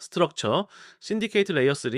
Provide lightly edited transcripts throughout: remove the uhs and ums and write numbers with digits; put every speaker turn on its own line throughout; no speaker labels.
스트럭처, 신디케이트 레이어 3,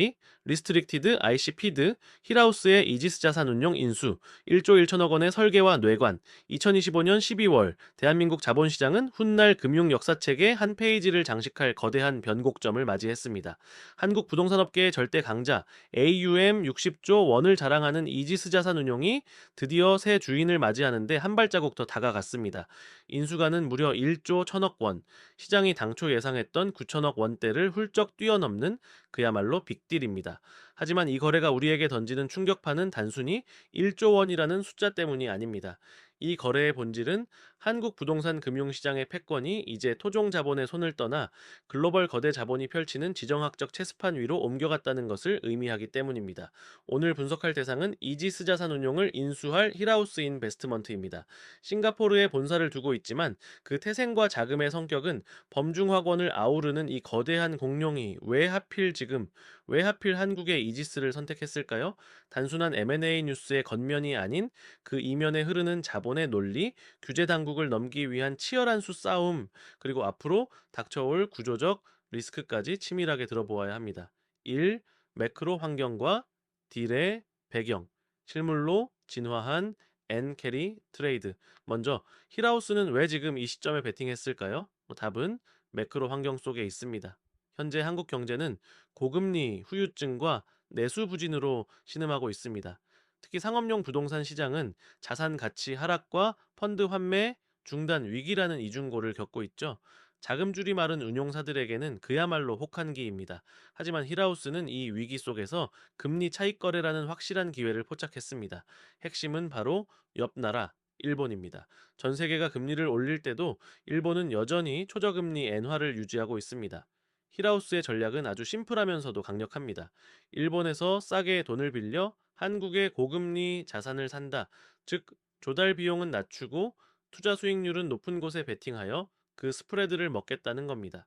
리스트릭티드, IC피드, 힐하우스의 이지스 자산운용 인수, 1조 1천억 원의 설계와 뇌관, 2025년 12월 대한민국 자본시장은 훗날 금융 역사책의 한 페이지를 장식할 거대한 변곡점을 맞이했습니다. 한국 부동산업계의 절대 강자 AUM 60조 원을 자랑하는 이지스 자산운용이 드디어 새 주인을 맞이하는데 한 발자국 더 다가갔습니다. 인수가는 무려 1조 1천억 원, 시장이 당초 예상했던 9천억 원대를 훌쩍 뛰어넘는 그야말로 빅딜입니다. 하지만 이 거래가 우리에게 던지는 충격파는 단순히 1조 원이라는 숫자 때문이 아닙니다. 이 거래의 본질은 한국 부동산 금융시장의 패권이 이제 토종 자본의 손을 떠나 글로벌 거대 자본이 펼치는 지정학적 체스판 위로 옮겨갔다는 것을 의미하기 때문입니다. 오늘 분석할 대상은 이지스 자산운용을 인수할 힐하우스 인베스트먼트입니다. 싱가포르에 본사를 두고 있지만 그 태생과 자금의 성격은 범중확원을 아우르는 이 거대한 공룡이 왜 하필 한국의 이지스를 선택했을까요? 단순한 M&A 뉴스의 겉면이 아닌 그 이면에 흐르는 자본의 논리, 규제 당국을 넘기 위한 치열한 수싸움, 그리고 앞으로 닥쳐올 구조적 리스크까지 치밀하게 들어보아야 합니다. 1. 매크로 환경과 딜의 배경, 실물로 진화한 엔캐리 트레이드. 먼저 힐하우스는 왜 지금 이 시점에 베팅했을까요? 답은 매크로 환경 속에 있습니다. 현재 한국 경제는 고금리 후유증과 내수 부진으로 신음하고 있습니다. 특히 상업용 부동산 시장은 자산 가치 하락과 펀드 환매 중단 위기라는 이중고를 겪고 있죠. 자금줄이 마른 운용사들에게는 그야말로 혹한기입니다. 하지만 힐하우스는 이 위기 속에서 금리 차익 거래라는 확실한 기회를 포착했습니다. 핵심은 바로 옆 나라 일본입니다. 전 세계가 금리를 올릴 때도 일본은 여전히 초저금리 엔화를 유지하고 있습니다. 힐하우스의 전략은 아주 심플하면서도 강력합니다. 일본에서 싸게 돈을 빌려 한국의 고금리 자산을 산다. 즉, 조달 비용은 낮추고 투자 수익률은 높은 곳에 베팅하여 그 스프레드를 먹겠다는 겁니다.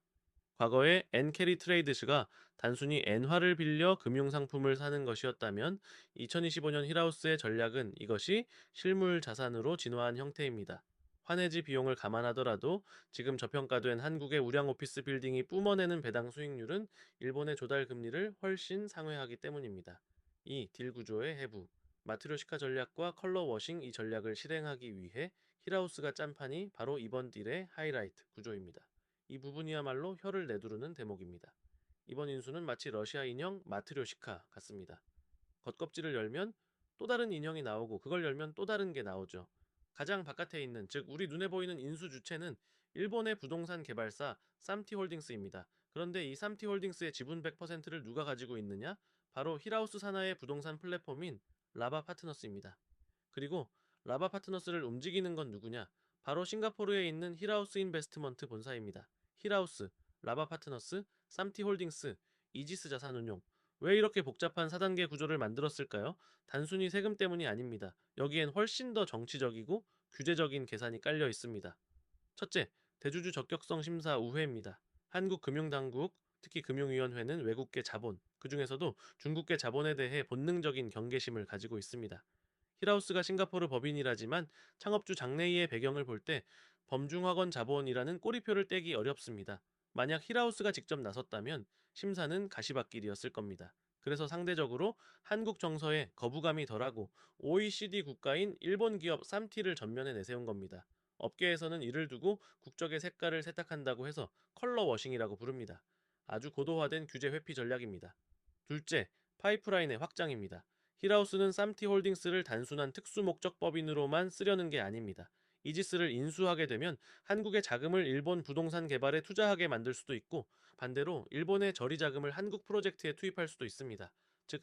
과거에 엔캐리 트레이드스가 단순히 엔화를 빌려 금융상품을 사는 것이었다면 2025년 힐하우스의 전략은 이것이 실물 자산으로 진화한 형태입니다. 환해지 비용을 감안하더라도 지금 저평가된 한국의 우량 오피스 빌딩이 뿜어내는 배당 수익률은 일본의 조달 금리를 훨씬 상회하기 때문입니다. 이 딜 구조의 해부, 마트료시카 전략과 컬러 워싱 이 전략을 실행하기 위해 힐하우스가 짠 판이 바로 이번 딜의 하이라이트 구조입니다. 이 부분이야말로 혀를 내두르는 대목입니다. 이번 인수는 마치 러시아 인형 마트료시카 같습니다. 겉껍질을 열면 또 다른 인형이 나오고 그걸 열면 또 다른 게 나오죠. 가장 바깥에 있는, 즉 우리 눈에 보이는 인수 주체는 일본의 부동산 개발사 삼티홀딩스입니다. 그런데 이 삼티홀딩스의 지분 100%를 누가 가지고 있느냐? 바로 힐하우스 산하의 부동산 플랫폼인 라바 파트너스입니다. 그리고 라바 파트너스를 움직이는 건 누구냐? 바로 싱가포르에 있는 힐하우스 인베스트먼트 본사입니다. 힐하우스, 라바 파트너스, 삼티홀딩스, 이지스 자산운용. 왜 이렇게 복잡한 4단계 구조를 만들었을까요? 단순히 세금 때문이 아닙니다. 여기엔 훨씬 더 정치적이고 규제적인 계산이 깔려 있습니다. 첫째, 대주주 적격성 심사 우회입니다. 한국 금융당국, 특히 금융위원회는 외국계 자본, 그중에서도 중국계 자본에 대해 본능적인 경계심을 가지고 있습니다. 힐하우스가 싱가포르 법인이라지만 창업주 장래희의 배경을 볼 때 범중학원 자본이라는 꼬리표를 떼기 어렵습니다. 만약 힐하우스가 직접 나섰다면 심사는 가시밭길이었을 겁니다. 그래서 상대적으로 한국 정서에 거부감이 덜하고 OECD 국가인 일본 기업 3T를 전면에 내세운 겁니다. 업계에서는 이를 두고 국적의 색깔을 세탁한다고 해서 컬러 워싱이라고 부릅니다. 아주 고도화된 규제 회피 전략입니다. 둘째, 파이프라인의 확장입니다. 힐하우스는 삼티홀딩스를 단순한 특수목적 법인으로만 쓰려는 게 아닙니다. 이지스를 인수하게 되면 한국의 자금을 일본 부동산 개발에 투자하게 만들 수도 있고 반대로 일본의 저리 자금을 한국 프로젝트에 투입할 수도 있습니다. 즉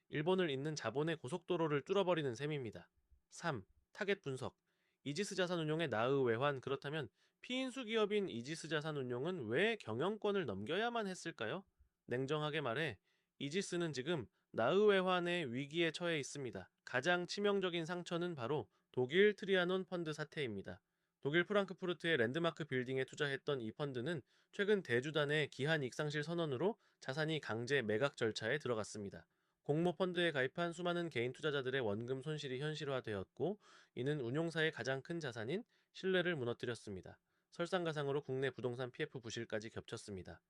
일본을 잇는 자본의 고속도로를 뚫어버리는 셈입니다. 3. 타겟 분석. 이지스 자산운용의 나의 외환. 그렇다면 피인수 기업인 이지스 자산운용은 왜 경영권을 넘겨야만 했을까요? 냉정하게 말해 이지스는 지금 나의외환의 위기에 처해 있습니다. 가장 치명적인 상처는 바로 독일 트리아논 펀드 사태입니다. 독일 프랑크푸르트의 랜드마크 빌딩에 투자했던 이 펀드는 최근 대주단의 기한 익상실 선언으로 자산이 강제 매각 절차에 들어갔습니다. 공모 펀드에 가입한 수많은 개인 투자자들의 원금 손실이 현실화되었고, 이는 운용사의 가장 큰 자산인 신뢰를 무너뜨렸습니다. 설상가상으로 국내 부동산 PF 부실까지 겹쳤습니다.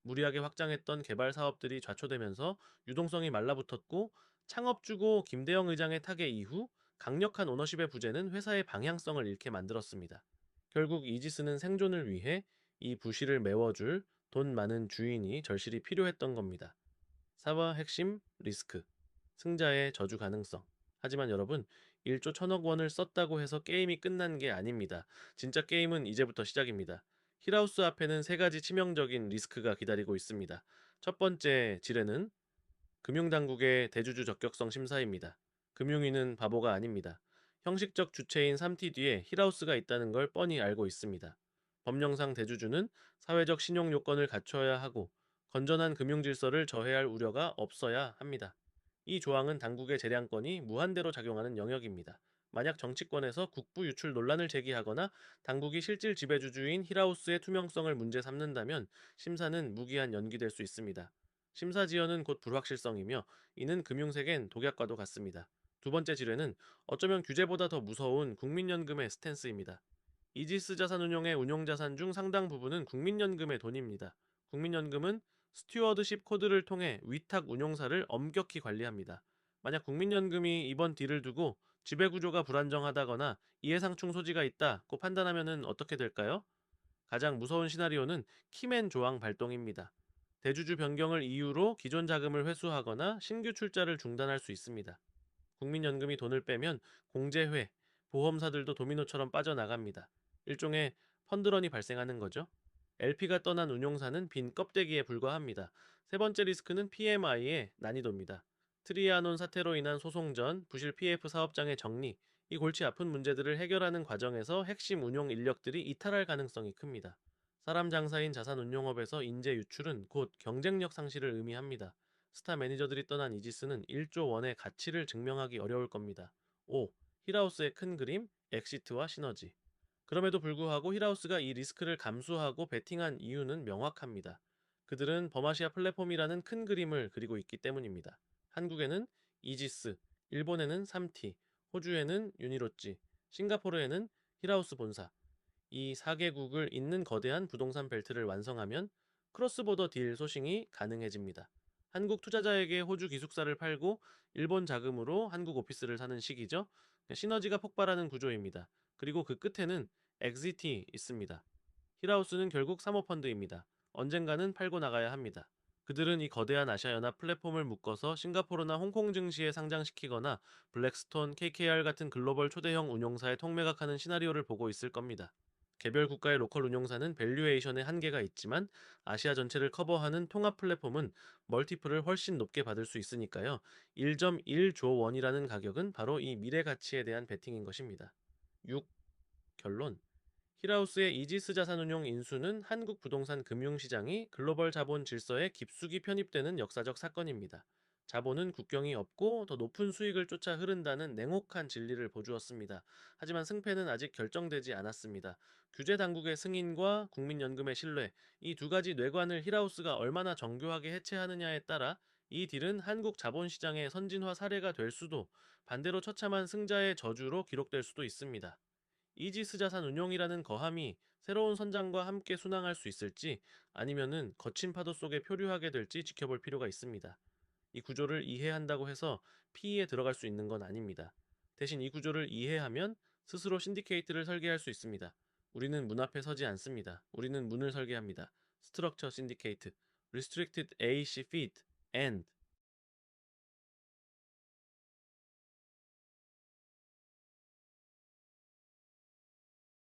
무리하게 확장했던 개발 사업들이 좌초되면서 유동성이 말라붙었고, 창업주고 김대영 의장의 타계 이후 강력한 오너십의 부재는 회사의 방향성을 잃게 만들었습니다. 결국 이지스는 생존을 위해 이 부실을 메워줄 돈 많은 주인이 절실히 필요했던 겁니다. 사와 핵심 리스크, 승자의 저주 가능성. 하지만 여러분, 1조 1000억 원을 썼다고 해서 게임이 끝난 게 아닙니다. 진짜 게임은 이제부터 시작입니다. 힐하우스 앞에는 세 가지 치명적인 리스크가 기다리고 있습니다. 첫 번째 지뢰는 금융당국의 대주주 적격성 심사입니다. 금융위는 바보가 아닙니다. 형식적 주체인 3T 뒤에 힐하우스가 있다는 걸 뻔히 알고 있습니다. 법령상 대주주는 사회적 신용 요건을 갖춰야 하고 건전한 금융 질서를 저해할 우려가 없어야 합니다. 이 조항은 당국의 재량권이 무한대로 작용하는 영역입니다. 만약 정치권에서 국부 유출 논란을 제기하거나 당국이 실질 지배주주인 힐하우스의 투명성을 문제 삼는다면 심사는 무기한 연기될 수 있습니다. 심사 지연은 곧 불확실성이며 이는 금융색엔 독약과도 같습니다. 두 번째 지뢰는 어쩌면 규제보다 더 무서운 국민연금의 스탠스입니다. 이지스 자산운용의 운용자산 중 상당 부분은 국민연금의 돈입니다. 국민연금은 스튜어드십 코드를 통해 위탁 운용사를 엄격히 관리합니다. 만약 국민연금이 이번 딜을 두고 지배구조가 불안정하다거나 이해상충 소지가 있다고 판단하면 어떻게 될까요? 가장 무서운 시나리오는 키맨 조항 발동입니다. 대주주 변경을 이유로 기존 자금을 회수하거나 신규 출자를 중단할 수 있습니다. 국민연금이 돈을 빼면 공제회, 보험사들도 도미노처럼 빠져나갑니다. 일종의 펀드런이 발생하는 거죠. LP가 떠난 운용사는 빈 껍데기에 불과합니다. 세 번째 리스크는 PMI의 난이도입니다. 트리아논 사태로 인한 소송 전 부실 PF 사업장의 정리, 이 골치 아픈 문제들을 해결하는 과정에서 핵심 운용 인력들이 이탈할 가능성이 큽니다. 사람 장사인 자산운용업에서 인재 유출은 곧 경쟁력 상실을 의미합니다. 스타 매니저들이 떠난 이지스는 1조 원의 가치를 증명하기 어려울 겁니다. 5. 힐하우스의 큰 그림, 엑시트와 시너지. 그럼에도 불구하고 힐하우스가 이 리스크를 감수하고 베팅한 이유는 명확합니다. 그들은 범아시아 플랫폼이라는 큰 그림을 그리고 있기 때문입니다. 한국에는 이지스, 일본에는 3T, 호주에는 유니로찌, 싱가포르에는 힐하우스 본사. 이 4개국을 잇는 거대한 부동산 벨트를 완성하면 크로스보더 딜 소싱이 가능해집니다. 한국 투자자에게 호주 기숙사를 팔고 일본 자금으로 한국 오피스를 사는 시기죠. 시너지가 폭발하는 구조입니다. 그리고 그 끝에는 엑시티 있습니다. 힐하우스는 결국 사모펀드입니다. 언젠가는 팔고 나가야 합니다. 그들은 이 거대한 아시아연합 플랫폼을 묶어서 싱가포르나 홍콩 증시에 상장시키거나 블랙스톤, KKR 같은 글로벌 초대형 운용사에 통매각하는 시나리오를 보고 있을 겁니다. 개별 국가의 로컬 운용사는 밸류에이션에 한계가 있지만 아시아 전체를 커버하는 통합 플랫폼은 멀티플을 훨씬 높게 받을 수 있으니까요. 1.1조 원이라는 가격은 바로 이 미래 가치에 대한 베팅인 것입니다. 6. 결론. 힐하우스의 이지스 자산운용 인수는 한국 부동산 금융시장이 글로벌 자본 질서에 깊숙이 편입되는 역사적 사건입니다. 자본은 국경이 없고 더 높은 수익을 쫓아 흐른다는 냉혹한 진리를 보여주었습니다. 하지만 승패는 아직 결정되지 않았습니다. 규제 당국의 승인과 국민연금의 신뢰, 이 두 가지 뇌관을 힐하우스가 얼마나 정교하게 해체하느냐에 따라 이 딜은 한국 자본시장의 선진화 사례가 될 수도, 반대로 처참한 승자의 저주로 기록될 수도 있습니다. 이지스 자산 운용이라는 거함이 새로운 선장과 함께 순항할 수 있을지 아니면은 거친 파도 속에 표류하게 될지 지켜볼 필요가 있습니다. 이 구조를 이해한다고 해서 PE에 들어갈 수 있는 건 아닙니다. 대신 이 구조를 이해하면 스스로 신디케이트를 설계할 수 있습니다. 우리는 문 앞에 서지 않습니다. 우리는 문을 설계합니다. 스트럭처 신디케이트, Restricted AC Feed, and